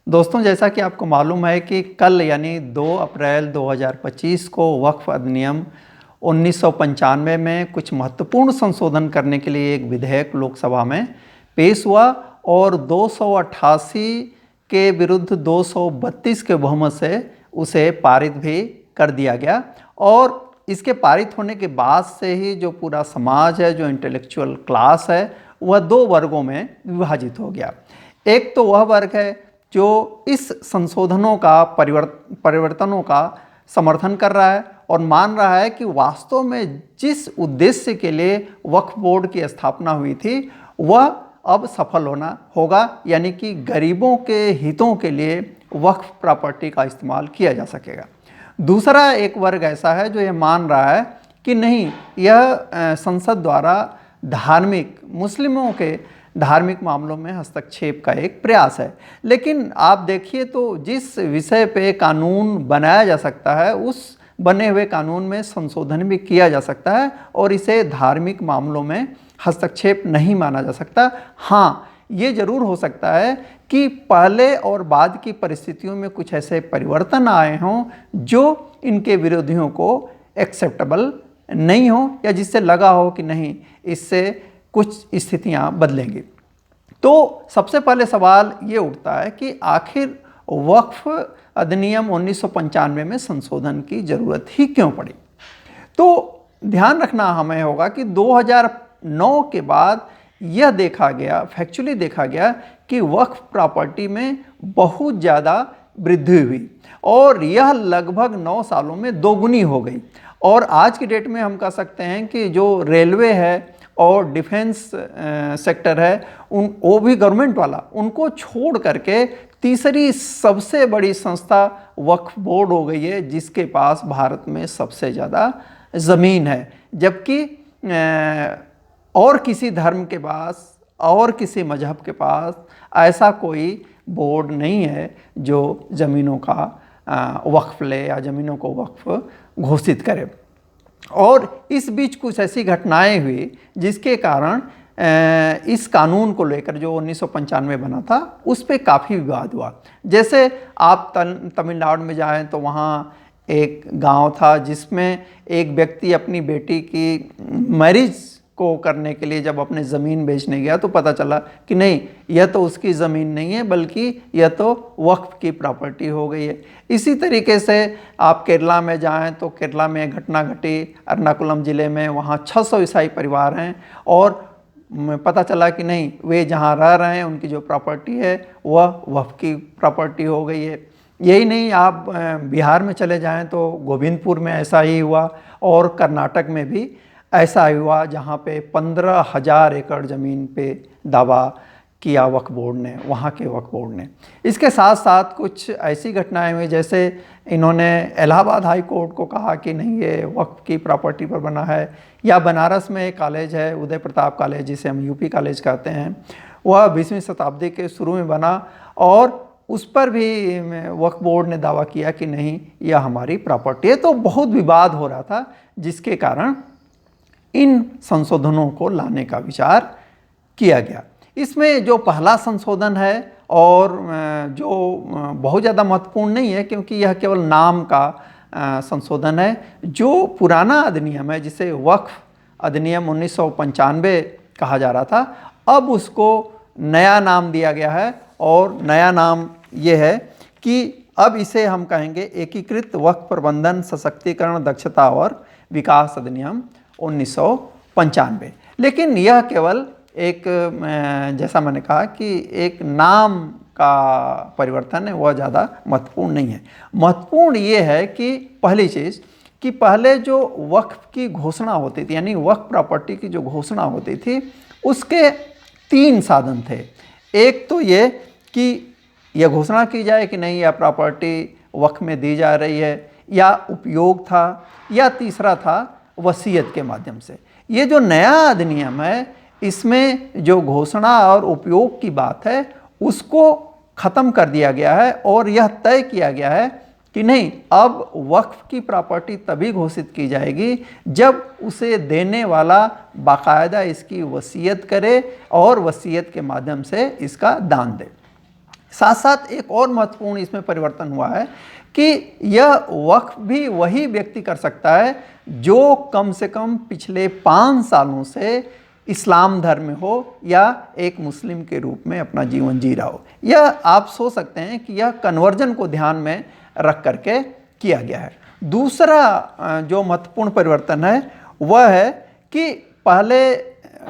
दोस्तों, जैसा कि आपको मालूम है कि कल यानी 2 अप्रैल 2025 को वक्फ अधिनियम 1995 में कुछ महत्वपूर्ण संशोधन करने के लिए एक विधेयक लोकसभा में पेश हुआ और 288 के विरुद्ध 232 के बहुमत से उसे पारित भी कर दिया गया। और इसके पारित होने के बाद से ही जो पूरा समाज है, जो इंटेलेक्चुअल क्लास है, वह दो वर्गों में विभाजित हो गया। एक तो वह वर्ग है जो इस संशोधनों का परिवर्तनों का समर्थन कर रहा है और मान रहा है कि वास्तव में जिस उद्देश्य के लिए वक्फ बोर्ड की स्थापना हुई थी वह अब सफल होगा, यानी कि गरीबों के हितों के लिए वक्फ प्रॉपर्टी का इस्तेमाल किया जा सकेगा। दूसरा एक वर्ग ऐसा है जो यह मान रहा है कि नहीं, यह संसद द्वारा मुस्लिमों के धार्मिक मामलों में हस्तक्षेप का एक प्रयास है। लेकिन आप देखिए तो जिस विषय पे कानून बनाया जा सकता है उस बने हुए कानून में संशोधन भी किया जा सकता है और इसे धार्मिक मामलों में हस्तक्षेप नहीं माना जा सकता। हाँ, ये जरूर हो सकता है कि पहले और बाद की परिस्थितियों में कुछ ऐसे परिवर्तन आए हों जो इनके विरोधियों को एक्सेप्टेबल नहीं हो या जिससे लगा हो कि नहीं, इससे कुछ स्थितियां बदलेंगी। तो सबसे पहले सवाल ये उठता है कि आखिर वक्फ अधिनियम 1995 में संशोधन की जरूरत ही क्यों पड़ी। तो ध्यान रखना हमें होगा कि 2009 के बाद यह फैक्चुअली देखा गया कि वक्फ प्रॉपर्टी में बहुत ज़्यादा वृद्धि हुई और यह लगभग 9 सालों में दोगुनी हो गई। और आज की डेट में हम कह सकते हैं कि जो रेलवे है और डिफेंस सेक्टर है, वो भी गवर्नमेंट वाला, उनको छोड़ करके तीसरी सबसे बड़ी संस्था वक्फ बोर्ड हो गई है, जिसके पास भारत में सबसे ज़्यादा ज़मीन है। जबकि और किसी धर्म के पास और किसी मजहब के पास ऐसा कोई बोर्ड नहीं है जो ज़मीनों का वक्फ ले या ज़मीनों को वक्फ घोषित करे। और इस बीच कुछ ऐसी घटनाएं हुई जिसके कारण इस कानून को लेकर जो 1995 बना था उस पर काफ़ी विवाद हुआ। जैसे आप तमिलनाडु में जाएं तो वहाँ एक गांव था जिसमें एक व्यक्ति अपनी बेटी की मैरिज को करने के लिए जब अपने ज़मीन बेचने गया तो पता चला कि नहीं, यह तो उसकी ज़मीन नहीं है बल्कि यह तो वक्फ की प्रॉपर्टी हो गई है। इसी तरीके से आप केरला में जाएं तो केरला में घटना घटी एर्नाकुलम ज़िले में। वहाँ 600 ईसाई परिवार हैं और पता चला कि नहीं, वे जहाँ रह रहे हैं उनकी जो प्रॉपर्टी है वह वक्फ की प्रॉपर्टी हो गई है। यही नहीं, आप बिहार में चले जाएँ तो गोविंदपुर में ऐसा ही हुआ और कर्नाटक में भी ऐसा हुआ जहाँ पे 15,000 एकड़ ज़मीन पे दावा किया वक्फ बोर्ड ने, वहाँ के वक्फ बोर्ड ने। इसके साथ साथ कुछ ऐसी घटनाएं हुई जैसे इन्होंने इलाहाबाद हाई कोर्ट को कहा कि नहीं, ये वक्फ की प्रॉपर्टी पर बना है। या बनारस में एक कॉलेज है उदय प्रताप कॉलेज, जिसे हम यूपी कॉलेज कहते हैं, वह 20वीं शताब्दी के शुरू में बना और उस पर भी वक्फ बोर्ड ने दावा किया कि नहीं, यह हमारी प्रॉपर्टी है। तो बहुत विवाद हो रहा था जिसके कारण इन संशोधनों को लाने का विचार किया गया। इसमें जो पहला संशोधन है और जो बहुत ज़्यादा महत्वपूर्ण नहीं है क्योंकि यह केवल नाम का संशोधन है, जो पुराना अधिनियम है जिसे वक्फ अधिनियम 1995 कहा जा रहा था, अब उसको नया नाम दिया गया है। और नया नाम ये है कि अब इसे हम कहेंगे एकीकृत वक्फ प्रबंधन सशक्तिकरण दक्षता और विकास अधिनियम 1995। लेकिन यह केवल एक, जैसा मैंने कहा कि एक नाम का परिवर्तन है, वह ज़्यादा महत्वपूर्ण नहीं है। महत्वपूर्ण ये है कि पहली चीज़ कि पहले जो वक्फ की घोषणा होती थी, यानी वक्फ प्रॉपर्टी की जो घोषणा होती थी, उसके 3 साधन थे। एक तो ये कि यह घोषणा की जाए कि नहीं, यह प्रॉपर्टी वक्फ में दी जा रही है, या उपयोग था, या तीसरा था वसीयत के माध्यम से। ये जो नया अधिनियम है इसमें जो घोषणा और उपयोग की बात है उसको ख़त्म कर दिया गया है और यह तय किया गया है कि नहीं, अब वक्फ की प्रॉपर्टी तभी घोषित की जाएगी जब उसे देने वाला बाकायदा इसकी वसीयत करे और वसीयत के माध्यम से इसका दान दे। साथ साथ एक और महत्वपूर्ण इसमें परिवर्तन हुआ है कि यह वक्फ भी वही व्यक्ति कर सकता है जो कम से कम पिछले 5 सालों से इस्लाम धर्म में हो या एक मुस्लिम के रूप में अपना जीवन जी रहा हो। यह आप सोच सकते हैं कि यह कन्वर्जन को ध्यान में रख करके किया गया है। दूसरा जो महत्वपूर्ण परिवर्तन है वह है कि पहले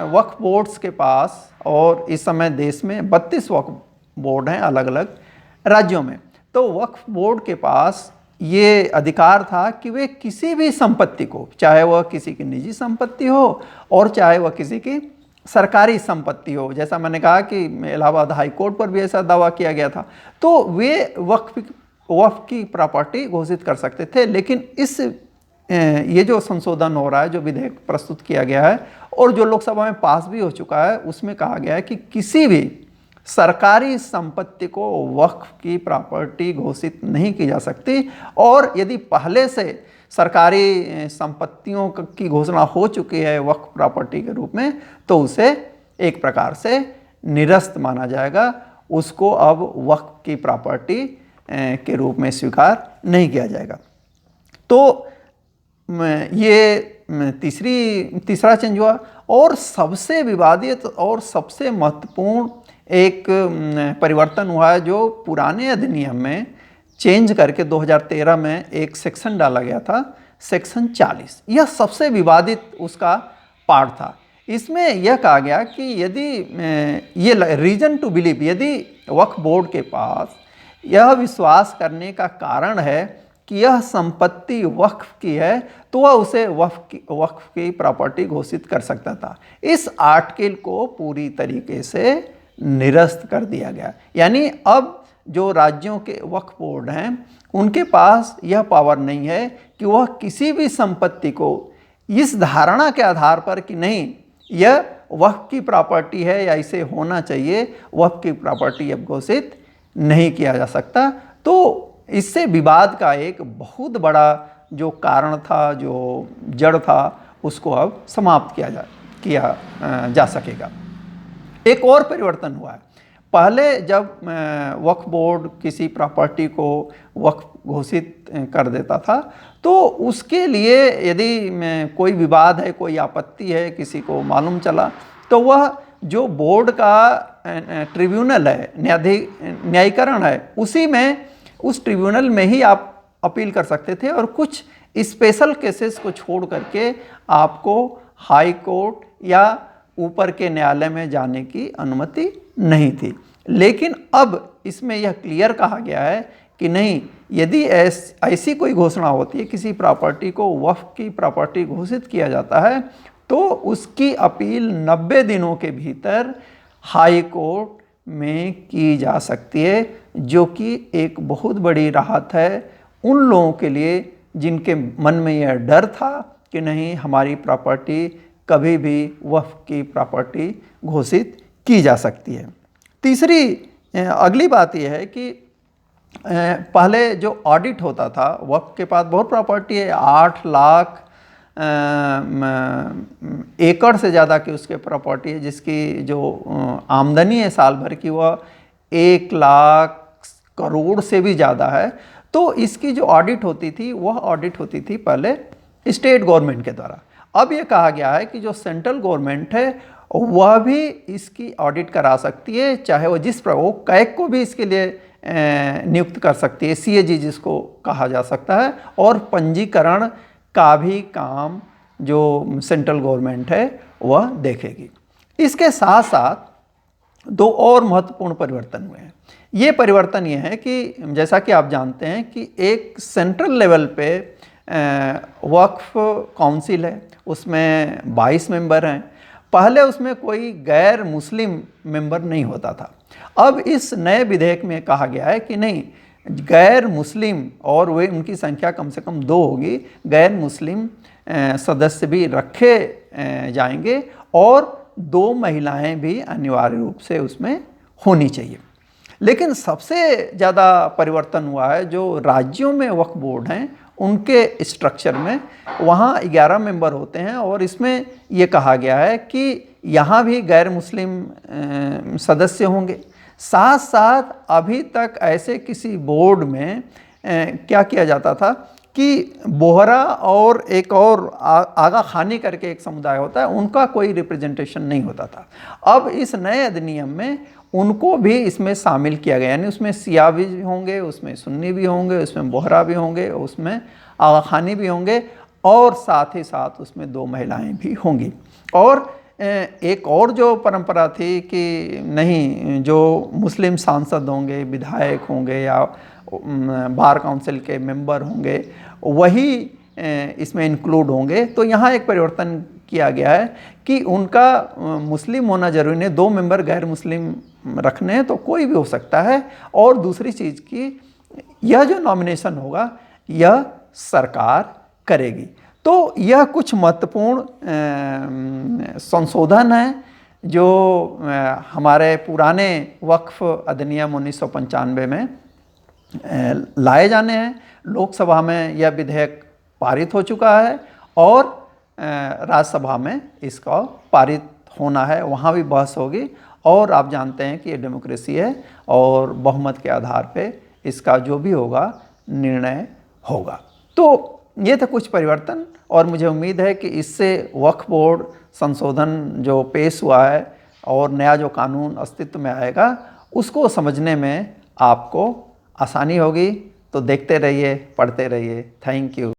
वक्फ बोर्ड्स के पास, और इस समय देश में 32 वक्फ बोर्ड हैं अलग अलग राज्यों में, तो वक्फ बोर्ड के पास ये अधिकार था कि वे किसी भी संपत्ति को, चाहे वह किसी की निजी संपत्ति हो और चाहे वह किसी की सरकारी संपत्ति हो, जैसा मैंने कहा कि इलाहाबाद हाई कोर्ट पर भी ऐसा दावा किया गया था, तो वे वक्फ की प्रॉपर्टी घोषित कर सकते थे। लेकिन ये जो संशोधन हो रहा है, जो विधेयक प्रस्तुत किया गया है और जो लोकसभा में पास भी हो चुका है, उसमें कहा गया है कि किसी भी सरकारी संपत्ति को वक्फ की प्रॉपर्टी घोषित नहीं की जा सकती, और यदि पहले से सरकारी संपत्तियों की घोषणा हो चुकी है वक्फ प्रॉपर्टी के रूप में, तो उसे एक प्रकार से निरस्त माना जाएगा, उसको अब वक्फ की प्रॉपर्टी के रूप में स्वीकार नहीं किया जाएगा। तो ये तीसरा चेंज हुआ। और सबसे विवादित और सबसे महत्वपूर्ण एक परिवर्तन हुआ है जो पुराने अधिनियम में चेंज करके 2013 में एक सेक्शन डाला गया था, सेक्शन 40। यह सबसे विवादित उसका पार्ट था। इसमें यह कहा गया कि यदि ये रीजन टू बिलीव, यदि वक्फ बोर्ड के पास यह विश्वास करने का कारण है कि यह संपत्ति वक्फ की है, तो वह उसे वक्फ की प्रॉपर्टी घोषित कर सकता था। इस आर्टिकल को पूरी तरीके से निरस्त कर दिया गया। यानी अब जो राज्यों के वक्फ बोर्ड हैं उनके पास यह पावर नहीं है कि वह किसी भी संपत्ति को इस धारणा के आधार पर कि नहीं यह वक्फ की प्रॉपर्टी है या इसे होना चाहिए, वक्फ की प्रॉपर्टी अब घोषित नहीं किया जा सकता। तो इससे विवाद का एक बहुत बड़ा जो कारण था, जो जड़ था, उसको अब समाप्त किया जा सकेगा। एक और परिवर्तन हुआ है। पहले जब वक्फ बोर्ड किसी प्रॉपर्टी को वक्फ घोषित कर देता था, तो उसके लिए यदि कोई विवाद है, कोई आपत्ति है, किसी को मालूम चला, तो वह जो बोर्ड का ट्रिब्यूनल है, न्यायीकरण है, उस ट्रिब्यूनल में ही आप अपील कर सकते थे, और कुछ स्पेशल केसेस को छोड़ करके आपको हाई कोर्ट या ऊपर के न्यायालय में जाने की अनुमति नहीं थी। लेकिन अब इसमें यह क्लियर कहा गया है कि नहीं, यदि ऐसी कोई घोषणा होती है, किसी प्रॉपर्टी को वक्फ की प्रॉपर्टी घोषित किया जाता है, तो उसकी अपील 90 दिनों के भीतर हाई कोर्ट में की जा सकती है, जो कि एक बहुत बड़ी राहत है उन लोगों के लिए जिनके मन में यह डर था कि नहीं हमारी प्रॉपर्टी कभी भी वक्फ की प्रॉपर्टी घोषित की जा सकती है। तीसरी अगली बात यह है कि पहले जो ऑडिट होता था, वक्फ के पास बहुत प्रॉपर्टी है, 8 लाख एकड़ से ज़्यादा की उसके प्रॉपर्टी है, जिसकी जो आमदनी है साल भर की वह 1 लाख करोड़ से भी ज़्यादा है। तो इसकी जो ऑडिट होती थी वह ऑडिट होती थी पहले स्टेट गवर्नमेंट के द्वारा। अब ये कहा गया है कि जो सेंट्रल गवर्नमेंट है वह भी इसकी ऑडिट करा सकती है, चाहे वो वो कैग को भी इसके लिए नियुक्त कर सकती है, CAG जिसको कहा जा सकता है, और पंजीकरण का भी काम जो सेंट्रल गवर्नमेंट है वह देखेगी। इसके साथ साथ 2 और महत्वपूर्ण परिवर्तन हुए हैं। ये परिवर्तन ये है कि जैसा कि आप जानते हैं कि एक सेंट्रल लेवल पे वक्फ काउंसिल है, उसमें 22 मेंबर हैं। पहले उसमें कोई गैर मुस्लिम मेंबर नहीं होता था। अब इस नए विधेयक में कहा गया है कि नहीं, गैर मुस्लिम, और वे उनकी संख्या कम से कम 2 होगी, गैर मुस्लिम सदस्य भी रखे जाएंगे, और 2 महिलाएं भी अनिवार्य रूप से उसमें होनी चाहिए। लेकिन सबसे ज़्यादा परिवर्तन हुआ है जो राज्यों में वक्फ बोर्ड हैं उनके स्ट्रक्चर में। वहाँ 11 मेंबर होते हैं, और इसमें ये कहा गया है कि यहाँ भी गैर मुस्लिम सदस्य होंगे। साथ साथ अभी तक ऐसे किसी बोर्ड में क्या किया जाता था कि बोहरा और एक और आगा खानी करके एक समुदाय होता है, उनका कोई रिप्रेजेंटेशन नहीं होता था। अब इस नए अधिनियम में उनको भी इसमें शामिल किया गया, यानी उसमें सिया भी होंगे, उसमें सुन्नी भी होंगे, उसमें बोहरा भी होंगे, उसमें आगा खानी भी होंगे और साथ ही साथ उसमें 2 महिलाएं भी होंगी। और एक और जो परंपरा थी कि नहीं, जो मुस्लिम सांसद होंगे, विधायक होंगे या बार काउंसिल के मेंबर होंगे वही इसमें इंक्लूड होंगे। तो यहाँ एक परिवर्तन किया गया है कि उनका मुस्लिम होना जरूरी नहीं, 2 मेंबर गैर मुस्लिम रखने हैं तो कोई भी हो सकता है। और दूसरी चीज़ की यह जो नॉमिनेशन होगा यह सरकार करेगी। तो यह कुछ महत्वपूर्ण संशोधन है जो हमारे पुराने वक्फ अधिनियम 1995 में लाए जाने हैं। लोकसभा में यह विधेयक पारित हो चुका है और राज्यसभा में इसका पारित होना है, वहाँ भी बहस होगी। और आप जानते हैं कि ये डेमोक्रेसी है और बहुमत के आधार पे इसका जो भी होगा निर्णय होगा। तो ये थे कुछ परिवर्तन और मुझे उम्मीद है कि इससे वक्फ बोर्ड संशोधन जो पेश हुआ है और नया जो कानून अस्तित्व में आएगा उसको समझने में आपको आसानी होगी। तो देखते रहिए, पढ़ते रहिए। Thank you.